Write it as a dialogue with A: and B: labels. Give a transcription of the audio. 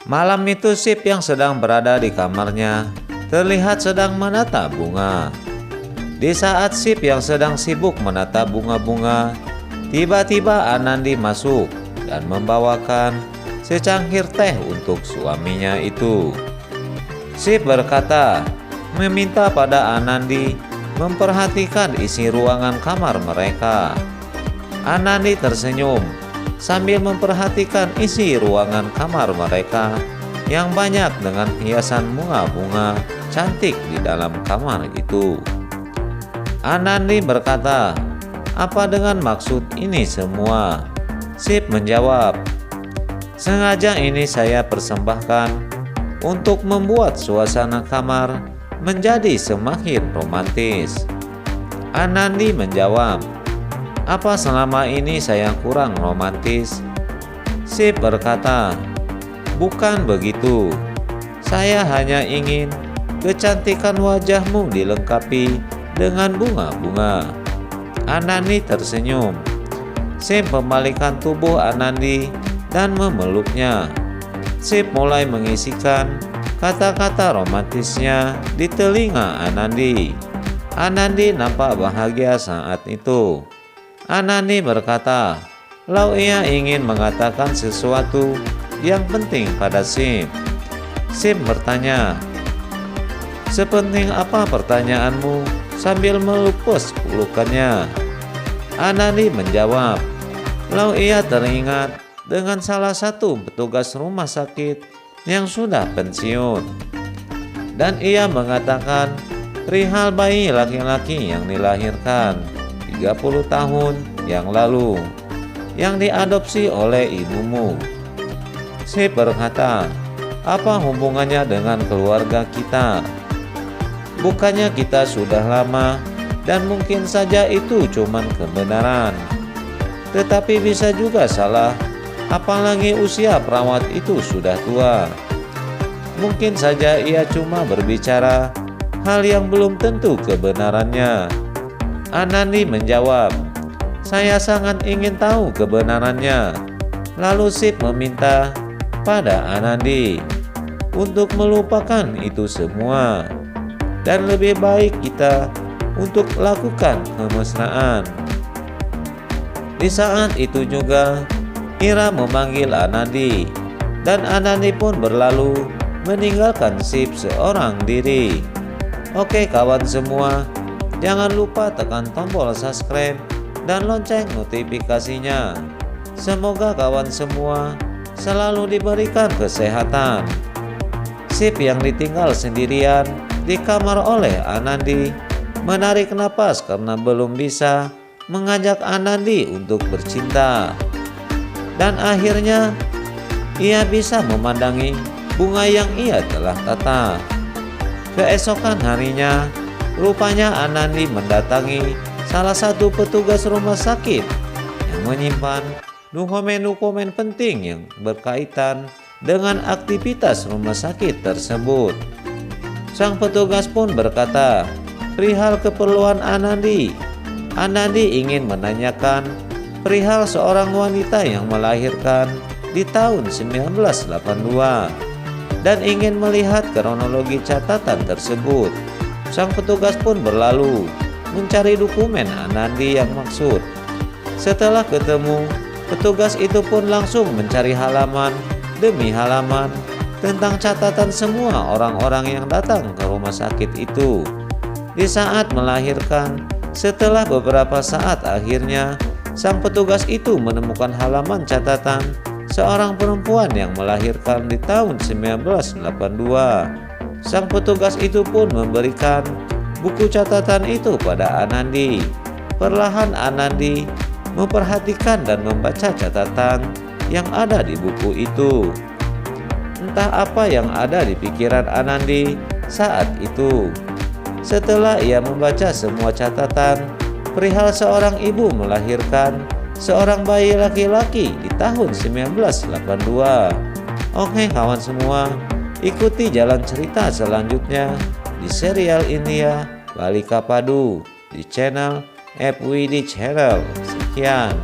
A: Malam itu Sip yang sedang berada di kamarnya terlihat sedang menata bunga. Di saat Sip yang sedang sibuk menata bunga-bunga, tiba-tiba Anandi masuk dan membawakan secangkir teh untuk suaminya itu. Sip berkata, meminta pada Anandi memperhatikan isi ruangan kamar mereka. Anandi tersenyum sambil memperhatikan isi ruangan kamar mereka yang banyak dengan hiasan bunga-bunga cantik di dalam kamar itu. Anandi berkata, "Apa dengan maksud ini semua?" Sip menjawab, "Sengaja ini saya persembahkan untuk membuat suasana kamar menjadi semakin romantis." Anandi menjawab, "Apa selama ini saya kurang romantis?" Sip berkata, "Bukan begitu. Saya hanya ingin kecantikan wajahmu dilengkapi dengan bunga-bunga." Anandi tersenyum. Sip membalikan tubuh Anandi dan memeluknya. Sip mulai mengisikan kata-kata romantisnya di telinga Anandi. Anandi nampak bahagia saat itu. Anandi berkata, "Lau ia ingin mengatakan sesuatu yang penting pada Sip." Sip bertanya, "Sepenting apa pertanyaanmu?" sambil melupus pelukannya. Anandi menjawab, "Lau ia teringat dengan salah satu petugas rumah sakit yang sudah pensiun. Dan ia mengatakan perihal bayi laki-laki yang dilahirkan 30 tahun yang lalu, yang diadopsi oleh ibumu." Sip berkata, "Apa hubungannya dengan keluarga kita? Bukannya kita sudah lama dan mungkin saja itu cuman kebenaran. Tetapi bisa juga salah, apalagi usia perawat itu sudah tua. Mungkin saja ia cuma berbicara hal yang belum tentu kebenarannya." Anandi menjawab, "Saya sangat ingin tahu kebenarannya." Lalu Sip meminta pada Anandi untuk melupakan itu semua dan lebih baik kita untuk lakukan kemesraan. Di saat itu juga Ira memanggil Anandi dan Anandi pun berlalu meninggalkan Sip seorang diri. Oke kawan semua, jangan lupa tekan tombol subscribe dan lonceng notifikasinya. Semoga kawan semua selalu diberikan kesehatan. Sip yang ditinggal sendirian di kamar oleh Anandi menarik napas karena belum bisa mengajak Anandi untuk bercinta. Dan akhirnya ia bisa memandangi bunga yang ia telah tata. Keesokan harinya, rupanya Anandi mendatangi salah satu petugas rumah sakit yang menyimpan dokumen-dokumen penting yang berkaitan dengan aktivitas rumah sakit tersebut. Sang petugas pun berkata, perihal keperluan Anandi ingin menanyakan perihal seorang wanita yang melahirkan di tahun 1982 dan ingin melihat kronologi catatan tersebut. Sang petugas pun berlalu mencari dokumen Anandi yang maksud. Setelah ketemu, petugas itu pun langsung mencari halaman demi halaman tentang catatan semua orang-orang yang datang ke rumah sakit itu. Di saat melahirkan, setelah beberapa saat akhirnya sang petugas itu menemukan halaman catatan seorang perempuan yang melahirkan di tahun 1982. Sang petugas itu pun memberikan buku catatan itu pada Anandi. Perlahan Anandi memperhatikan dan membaca catatan yang ada di buku itu. Entah apa yang ada di pikiran Anandi saat itu. Setelah ia membaca semua catatan perihal seorang ibu melahirkan seorang bayi laki-laki di tahun 1982. Oke kawan semua, ikuti jalan cerita selanjutnya di serial India Balika Padu di channel FWD Channel. Sekian.